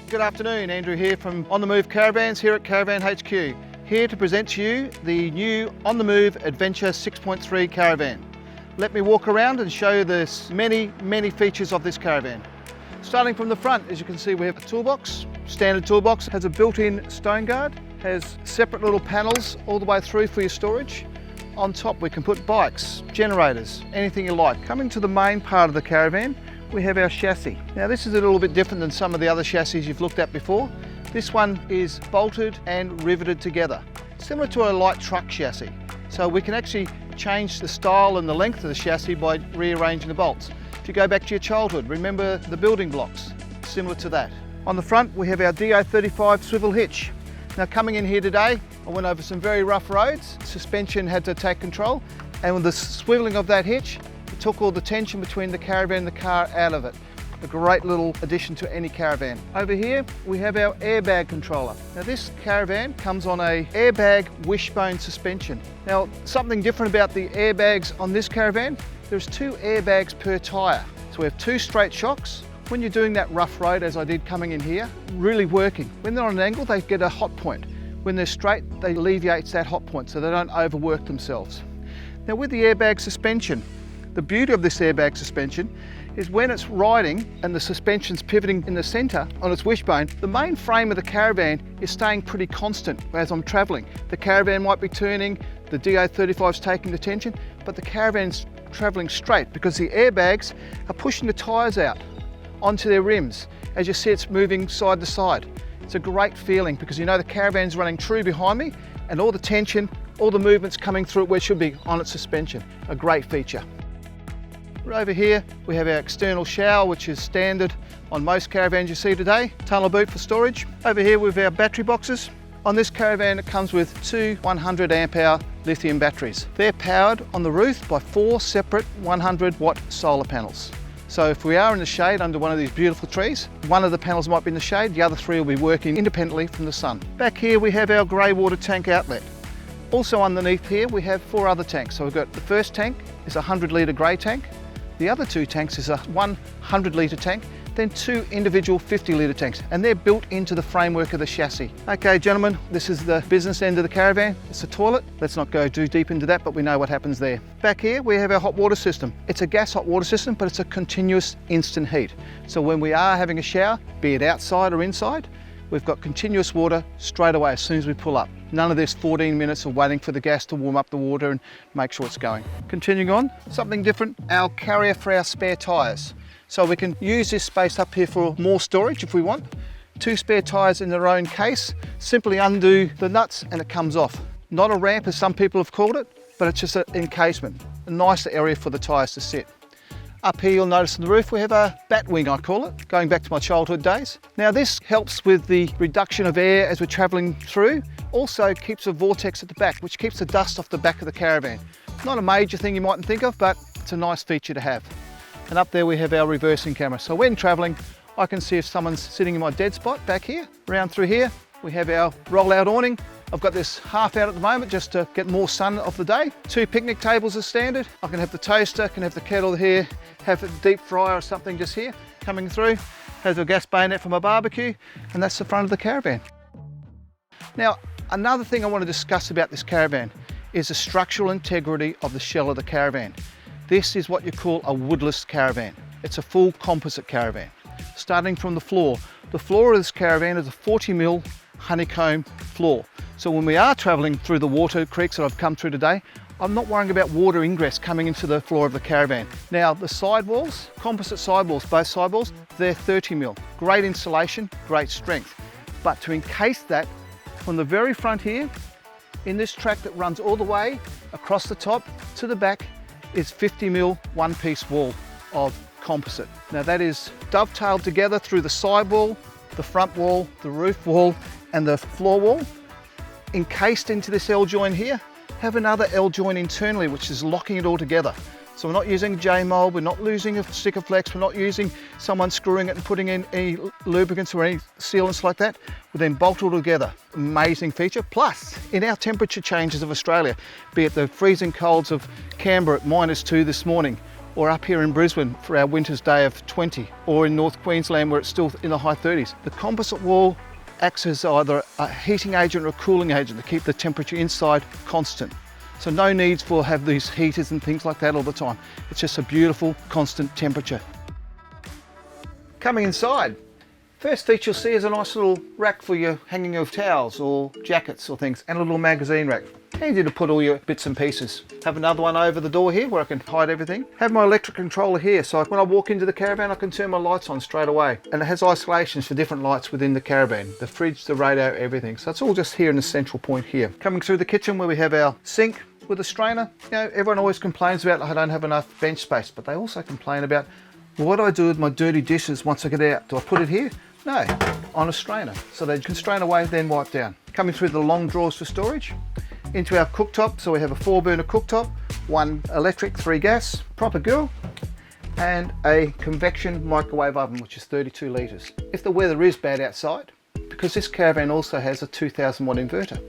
Good afternoon, Andrew here from On The Move Caravans here at Caravan HQ. Here to present to you the new On The Move Adventure 6.3 caravan. Let me walk around and show you the many features of this caravan. Starting from the front, as you can see, we have a toolbox. Standard toolbox, has a built-in stone guard, has separate little panels all the way through for your storage. On top we can put bikes, generators, anything you like. Coming to the main part of the caravan, we have our chassis. Now this is a little bit different than some of the other chassis you've looked at before. This one is bolted and riveted together, similar to a light truck chassis. So we can actually change the style and the length of the chassis by rearranging the bolts. If you go back to your childhood, remember the building blocks, similar to that. On the front we have our DO35 swivel hitch. Now coming in here today, I went over some very rough roads. Suspension had to take control, and with the swiveling of that hitch, it took all the tension between the caravan and the car out of it. A great little addition to any caravan. Over here we have our airbag controller. Now this caravan comes on a airbag wishbone suspension. Now something different about the airbags on this caravan, there's 2 airbags per tyre. So we have 2 straight shocks. When you're doing that rough road, as I did coming in here, really working. When they're on an angle, they get a hot point. When they're straight, they alleviate that hot point so they don't overwork themselves. Now with the airbag suspension, the beauty of this airbag suspension is when it's riding and the suspension's pivoting in the centre on its wishbone, the main frame of the caravan is staying pretty constant as I'm travelling. The caravan might be turning, the DO35's taking the tension, but the caravan's travelling straight because the airbags are pushing the tyres out onto their rims as you see it's moving side to side. It's a great feeling because you know the caravan's running true behind me and all the tension, all the movement's coming through it where it should be on its suspension. A great feature. Right over here we have our external shower, which is standard on most caravans you see today. Tunnel boot for storage. Over here we have our battery boxes. On this caravan it comes with 2 100 amp hour lithium batteries. They're powered on the roof by 4 separate 100 watt solar panels. So if we are in the shade under one of these beautiful trees, one of the panels might be in the shade, the other 3 will be working independently from the sun. Back here we have our grey water tank outlet. Also underneath here we have 4 other tanks. So we've got the first tank is a 100 litre grey tank. The other 2 tanks is a 100 litre tank, then 2 individual 50 litre tanks, and they're built into the framework of the chassis. Okay gentlemen, this is the business end of the caravan. It's a toilet. Let's not go too deep into that, but we know what happens there. Back here we have our hot water system. It's a gas hot water system, but it's a continuous instant heat. So when we are having a shower, be it outside or inside, we've got continuous water straight away as soon as we pull up. None of this 14 minutes of waiting for the gas to warm up the water and make sure it's going. Continuing on, something different, our carrier for our spare tyres. So we can use this space up here for more storage if we want. 2 spare tyres in their own case, simply undo the nuts and it comes off. Not a ramp as some people have called it, but it's just an encasement, a nicer area for the tyres to sit. Up here you'll notice on the roof we have a bat wing, I call it, going back to my childhood days. Now this helps with the reduction of air as we're travelling through, also keeps a vortex at the back, which keeps the dust off the back of the caravan. Not a major thing you mightn't think of, but it's a nice feature to have. And up there we have our reversing camera. So when travelling, I can see if someone's sitting in my dead spot back here. Round through here, we have our roll-out awning. I've got this half out at the moment just to get more sun of the day. 2 picnic tables as standard. I can have the toaster, can have the kettle here, have a deep fryer or something just here coming through. Has a gas bayonet for my barbecue, and that's the front of the caravan. Now, another thing I want to discuss about this caravan is the structural integrity of the shell of the caravan. This is what you call a woodless caravan. It's a full composite caravan. Starting from the floor of this caravan is a 40mm honeycomb floor. So when we are travelling through the water creeks that I've come through today, I'm not worrying about water ingress coming into the floor of the caravan. Now the sidewalls, composite sidewalls, both sidewalls, they're 30mm. Great insulation, great strength. But to encase that, from the very front here, in this track that runs all the way across the top to the back, is 50mm one-piece wall of composite. Now that is dovetailed together through the sidewall, the front wall, the roof wall and the floor wall. Encased into this L-join here, have another L-join internally which is locking it all together. So we're not using J-mold, we're not using a sticker flex, we're not using someone screwing it and putting in any lubricants or any sealants like that. We then bolt it all together. Amazing feature. Plus, in our temperature changes of Australia, be it the freezing colds of Canberra at -2 this morning, or up here in Brisbane for our winter's day of 20, or in North Queensland where it's still in the high 30s. The composite wall acts as either a heating agent or a cooling agent to keep the temperature inside constant. So no needs for have these heaters and things like that all the time. It's just a beautiful constant temperature. Coming inside, first feature you'll see is a nice little rack for your hanging of towels or jackets or things, and a little magazine rack. Handy to put all your bits and pieces. Have another one over the door here where I can hide everything. Have my electric controller here, so when I walk into the caravan I can turn my lights on straight away. And it has isolations for different lights within the caravan. The fridge, the radio, everything. So it's all just here in the central point here. Coming through the kitchen where we have our sink with a strainer. You know, everyone always complains about I don't have enough bench space, but they also complain about, well, what do I do with my dirty dishes once I get out? Do I put it here? No, on a strainer. So they can strain away, then wipe down. Coming through the long drawers for storage. Into our cooktop, so we have a 4-burner cooktop, 1 electric, 3 gas, proper grill, and a convection microwave oven, which is 32 litres. If the weather is bad outside, because this caravan also has a 2000 watt inverter,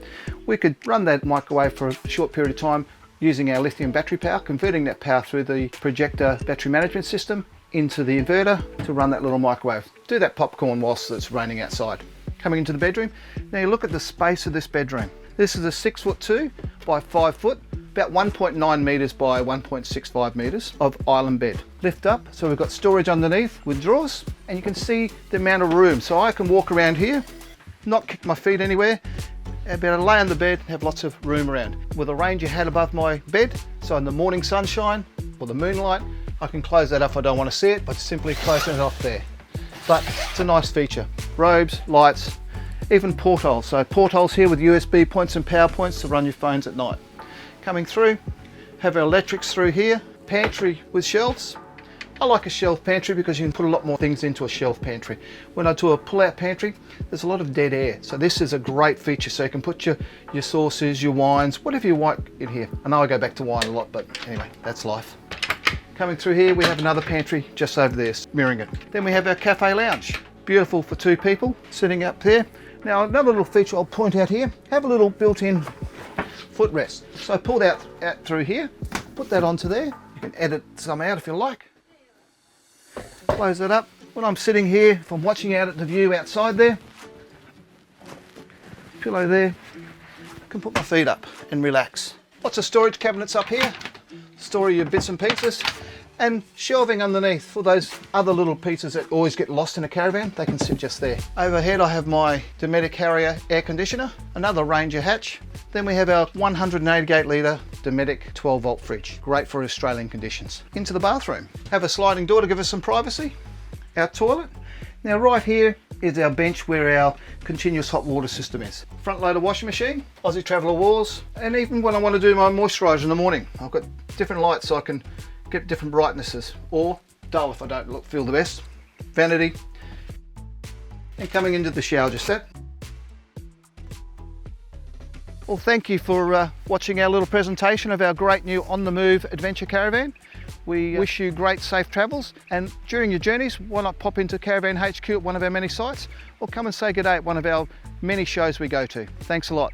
we could run that microwave for a short period of time using our lithium battery power, converting that power through the projector battery management system into the inverter to run that little microwave. Do that popcorn whilst it's raining outside. Coming into the bedroom, now you look at the space of this bedroom. This is a 6'2" by 5 foot, about 1.9 metres by 1.65 metres of island bed. Lift up, so we've got storage underneath with drawers, and you can see the amount of room. So I can walk around here, not kick my feet anywhere, and be able to lay on the bed and have lots of room around. With a Ranger hat above my bed, so in the morning sunshine or the moonlight, I can close that up if I don't want to see it, but simply closing it off there. But it's a nice feature. Robes, lights, even portholes. So portholes here with USB points and power points to run your phones at night. Coming through, have our electrics through here. Pantry with shelves. I like a shelf pantry because you can put a lot more things into a shelf pantry. When I do a pull-out pantry, there's a lot of dead air. So this is a great feature. So you can put your sauces, your wines, whatever you want in here. I know I go back to wine a lot, but anyway, that's life. Coming through here, we have another pantry just over there, mirroring it. Then we have our cafe lounge. Beautiful for 2 people, sitting up there. Now another little feature I'll point out here, have a little built-in footrest. So I pulled out through here, put that onto there. You can edit some out if you like. Close it up. When I'm sitting here, if I'm watching out at the view outside there, pillow there, I can put my feet up and relax. Lots of storage cabinets up here, store your bits and pieces, and shelving underneath for those other little pieces that always get lost in a caravan. They can sit just there. Overhead I have my Dometic Harrier air conditioner, another Ranger hatch. Then we have our 188 litre Dometic 12 volt fridge, great for Australian conditions. Into the bathroom, have a sliding door to give us some privacy. Our toilet. Now right here is our bench where our continuous hot water system is. Front loader washing machine, Aussie Traveller walls, and even when I want to do my moisturiser in the morning, I've got different lights so I can get different brightnesses, or dull if I don't feel the best. Vanity. And coming into the shower just that. Well, thank you for watching our little presentation of our great new On The Move adventure caravan. We wish you great safe travels, and during your journeys, why not pop into Caravan HQ at one of our many sites, or come and say good day at one of our many shows we go to. Thanks a lot.